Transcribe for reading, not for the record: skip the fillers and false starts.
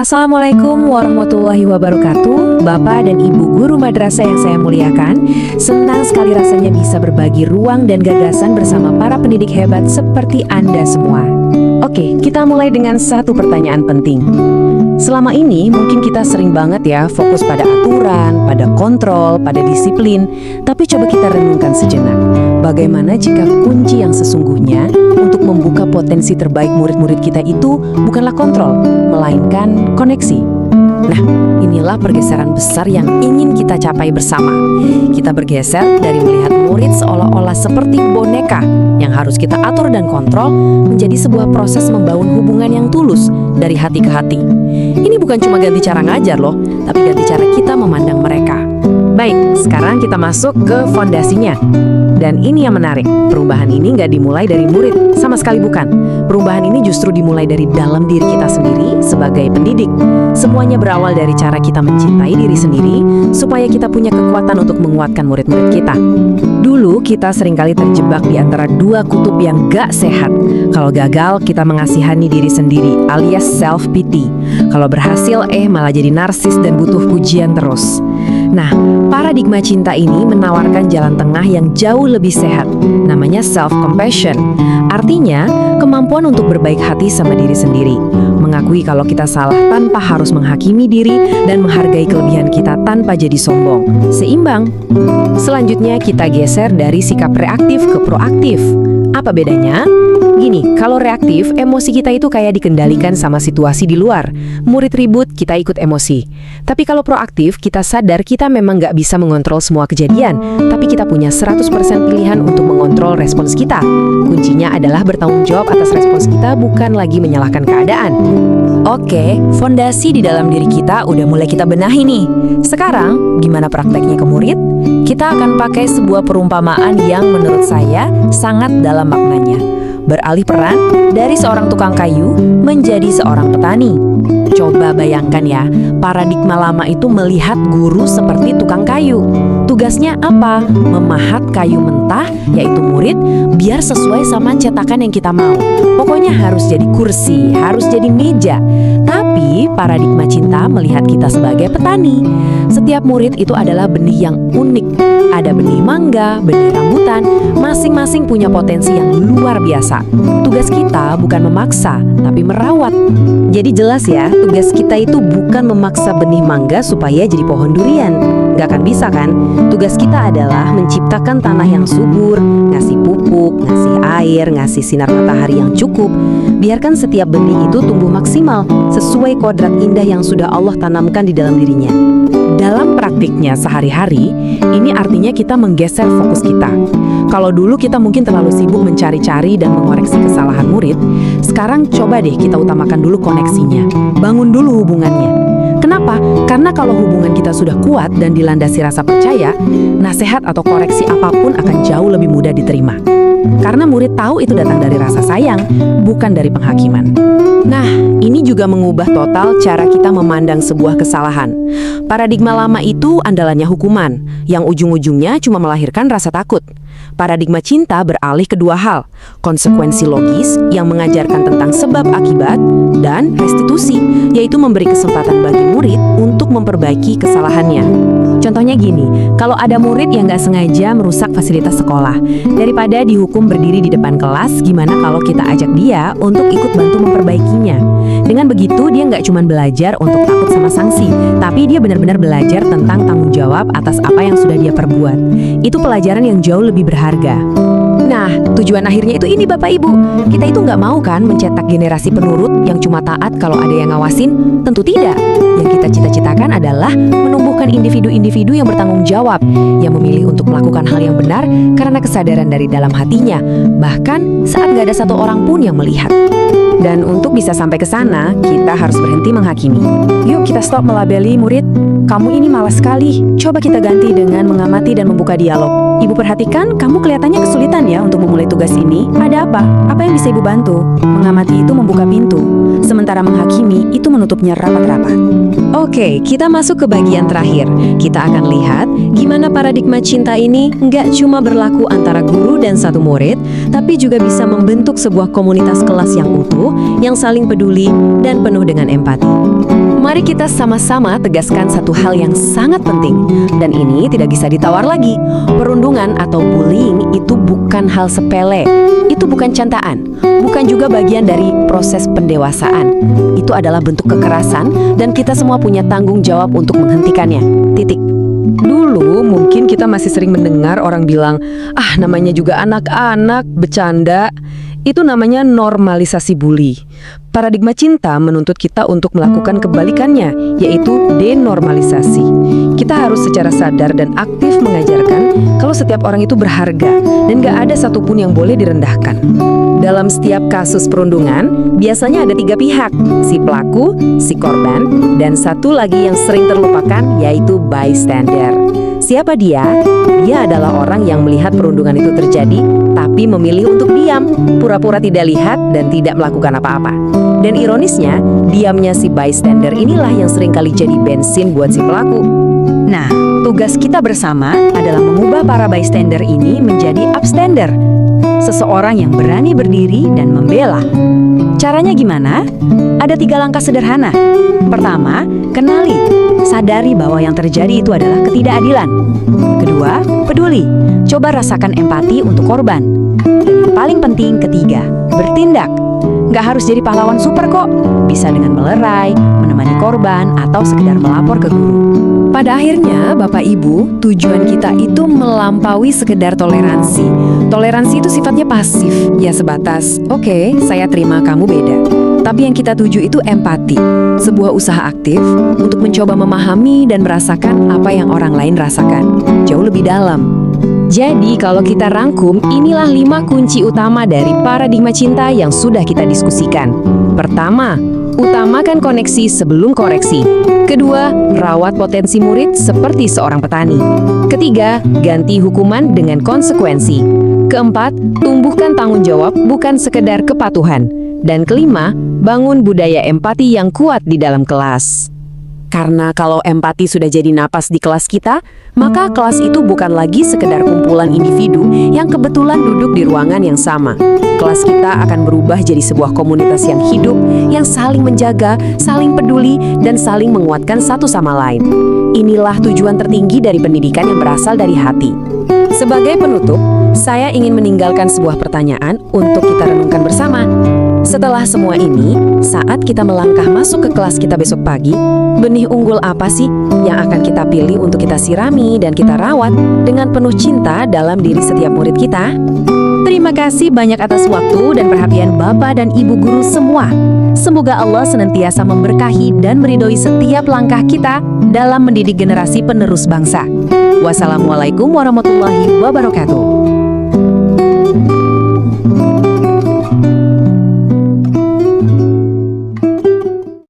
Assalamualaikum warahmatullahi wabarakatuh. Bapak dan Ibu guru madrasah yang saya muliakan, senang sekali rasanya bisa berbagi ruang dan gagasan bersama para pendidik hebat seperti Anda semua. Oke, kita mulai dengan satu pertanyaan penting. Selama ini mungkin kita sering banget ya fokus pada aturan, pada kontrol, pada disiplin. Tapi coba kita renungkan sejenak. Bagaimana jika kunci yang sesungguhnya untuk membuka potensi terbaik murid-murid kita itu bukanlah kontrol, melainkan koneksi. Nah, inilah pergeseran besar yang ingin kita capai bersama. Kita bergeser dari melihat murid seolah-olah seperti boneka yang harus kita atur dan kontrol menjadi sebuah proses membangun hubungan yang tulus dari hati ke hati. Ini bukan cuma ganti cara ngajar loh, tapi ganti cara kita memandang mereka. Baik, sekarang kita masuk ke fondasinya. Dan ini yang menarik, perubahan ini nggak dimulai dari murid, sama sekali bukan. Perubahan ini justru dimulai dari dalam diri kita sendiri sebagai pendidik. Semuanya berawal dari cara kita mencintai diri sendiri, supaya kita punya kekuatan untuk menguatkan murid-murid kita. Dulu kita seringkali terjebak di antara dua kutub yang gak sehat. Kalau gagal, kita mengasihani diri sendiri, alias self-pity. Kalau berhasil, malah jadi narsis dan butuh pujian terus. Nah, paradigma cinta ini menawarkan jalan tengah yang jauh lebih sehat, namanya self-compassion. Artinya, kemampuan untuk berbaik hati sama diri sendiri, mengakui kalau kita salah tanpa harus menghakimi diri, dan menghargai kelebihan kita tanpa jadi sombong. Seimbang. Selanjutnya, kita geser dari sikap reaktif ke proaktif. Apa bedanya? Gini, kalau reaktif, emosi kita itu kayak dikendalikan sama situasi di luar. Murid ribut, kita ikut emosi. Tapi kalau proaktif, kita sadar kita memang nggak bisa mengontrol semua kejadian, tapi kita punya 100% pilihan untuk mengontrol respons kita. Kuncinya adalah bertanggung jawab atas respons kita, bukan lagi menyalahkan keadaan. Oke, fondasi di dalam diri kita udah mulai kita benahi nih. Sekarang, gimana prakteknya ke murid? Kita akan pakai sebuah perumpamaan yang menurut saya sangat dalam maknanya. Beralih peran dari seorang tukang kayu menjadi seorang petani. Coba bayangkan ya, paradigma lama itu melihat guru seperti tukang kayu. Tugasnya apa? Memahat kayu mentah, yaitu murid, biar sesuai sama cetakan yang kita mau. Pokoknya harus jadi kursi, harus jadi meja. Tapi paradigma cinta melihat kita sebagai petani. Setiap murid itu adalah benih yang unik. Ada benih mangga, benih rambutan, masing-masing punya potensi yang luar biasa. Tugas kita bukan memaksa, tapi merawat. Jadi jelas ya, tugas kita itu bukan memaksa benih mangga supaya jadi pohon durian. Gak akan bisa kan? Tugas kita adalah menciptakan tanah yang subur, ngasih pupuk, ngasih air, ngasih sinar matahari yang cukup. Biarkan setiap benih itu tumbuh maksimal, sesuai kodrat indah yang sudah Allah tanamkan di dalam dirinya. Dalam praktiknya sehari-hari, ini artinya kita menggeser fokus kita. Kalau dulu kita mungkin terlalu sibuk mencari-cari dan mengoreksi kesalahan murid, sekarang coba deh kita utamakan dulu koneksinya. Bangun dulu hubungannya. Kenapa? Karena kalau hubungan kita sudah kuat dan dilandasi rasa percaya, nasihat atau koreksi apapun akan jauh lebih mudah diterima. Karena murid tahu itu datang dari rasa sayang, bukan dari penghakiman. Nah, ini juga mengubah total cara kita memandang sebuah kesalahan. Paradigma lama itu andalannya hukuman, yang ujung-ujungnya cuma melahirkan rasa takut. Paradigma cinta beralih ke dua hal, konsekuensi logis yang mengajarkan tentang sebab akibat, dan restitusi, yaitu memberi kesempatan bagi murid untuk memperbaiki kesalahannya. Contohnya gini, kalau ada murid yang nggak sengaja merusak fasilitas sekolah, daripada dihukum berdiri di depan kelas, gimana kalau kita ajak dia untuk ikut bantu memperbaikinya? Dengan begitu, dia nggak cuma belajar untuk takut sama sanksi, tapi dia benar-benar belajar tentang tanggung jawab atas apa yang sudah dia perbuat. Itu pelajaran yang jauh lebih berharga. Nah, tujuan akhirnya itu ini Bapak Ibu. Kita itu nggak mau kan mencetak generasi penurut yang cuma taat kalau ada yang ngawasin? Tentu tidak. Yang kita cita-citakan adalah menumbuhkan individu-individu yang bertanggung jawab, yang memilih untuk melakukan hal yang benar karena kesadaran dari dalam hatinya, bahkan saat nggak ada satu orang pun yang melihat. Dan untuk bisa sampai ke sana, kita harus berhenti menghakimi. Yuk kita stop melabeli murid. Kamu ini malas sekali. Coba kita ganti dengan mengamati dan membuka dialog. Ibu perhatikan, kamu kelihatannya kesulitan ya untuk memulai tugas ini. Ada apa? Apa yang bisa ibu bantu? Mengamati itu membuka pintu, sementara menghakimi itu menutupnya rapat-rapat. Oke, kita masuk ke bagian terakhir. Kita akan lihat gimana paradigma cinta ini nggak cuma berlaku antara guru dan satu murid, tapi juga bisa membentuk sebuah komunitas kelas yang utuh, yang saling peduli dan penuh dengan empati. Mari kita sama-sama tegaskan satu hal yang sangat penting, dan ini tidak bisa ditawar lagi. Perundungan atau bullying itu bukan hal sepele. Itu bukan cantaan, bukan juga bagian dari proses pendewasaan. Itu adalah bentuk kekerasan dan kita semua punya tanggung jawab untuk menghentikannya. Titik. Dulu mungkin kita masih sering mendengar orang bilang, namanya juga anak-anak, bercanda. Itu namanya normalisasi bully. Paradigma cinta menuntut kita untuk melakukan kebalikannya, yaitu denormalisasi. Kita harus secara sadar dan aktif mengajarkan kalau setiap orang itu berharga dan gak ada satupun yang boleh direndahkan. Dalam setiap kasus perundungan, biasanya ada 3 pihak, si pelaku, si korban, dan satu lagi yang sering terlupakan, yaitu bystander. Siapa dia? Dia adalah orang yang melihat perundungan itu terjadi, tapi memilih untuk diam, pura-pura tidak lihat dan tidak melakukan apa-apa. Dan ironisnya, diamnya si bystander inilah yang seringkali jadi bensin buat si pelaku. Nah, tugas kita bersama adalah mengubah para bystander ini menjadi upstander. Seseorang yang berani berdiri dan membela. Caranya gimana? Ada 3 langkah sederhana. Pertama, kenali. Sadari bahwa yang terjadi itu adalah ketidakadilan. Kedua, peduli. Coba rasakan empati untuk korban. Dan yang paling penting, ketiga, bertindak. Nggak harus jadi pahlawan super kok. Bisa dengan melerai, menemani korban, atau sekedar melapor ke guru. Pada akhirnya, Bapak Ibu, tujuan kita itu melampaui sekedar toleransi. Toleransi itu sifatnya pasif, ya sebatas, oke, saya terima kamu beda. Tapi yang kita tuju itu empati, sebuah usaha aktif untuk mencoba memahami dan merasakan apa yang orang lain rasakan, jauh lebih dalam. Jadi kalau kita rangkum, inilah 5 kunci utama dari paradigma cinta yang sudah kita diskusikan. Pertama, utamakan koneksi sebelum koreksi. Kedua, rawat potensi murid seperti seorang petani. Ketiga, ganti hukuman dengan konsekuensi. Keempat, tumbuhkan tanggung jawab bukan sekedar kepatuhan. Dan kelima, bangun budaya empati yang kuat di dalam kelas. Karena kalau empati sudah jadi napas di kelas kita, maka kelas itu bukan lagi sekedar kumpulan individu yang kebetulan duduk di ruangan yang sama. Kelas kita akan berubah jadi sebuah komunitas yang hidup, yang saling menjaga, saling peduli, dan saling menguatkan satu sama lain. Inilah tujuan tertinggi dari pendidikan yang berasal dari hati. Sebagai penutup, saya ingin meninggalkan sebuah pertanyaan untuk kita renungkan bersama. Setelah semua ini, saat kita melangkah masuk ke kelas kita besok pagi, benih unggul apa sih yang akan kita pilih untuk kita sirami dan kita rawat dengan penuh cinta dalam diri setiap murid kita? Terima kasih banyak atas waktu dan perhatian Bapak dan Ibu guru semua. Semoga Allah senantiasa memberkahi dan meridhoi setiap langkah kita dalam mendidik generasi penerus bangsa. Wassalamualaikum warahmatullahi wabarakatuh.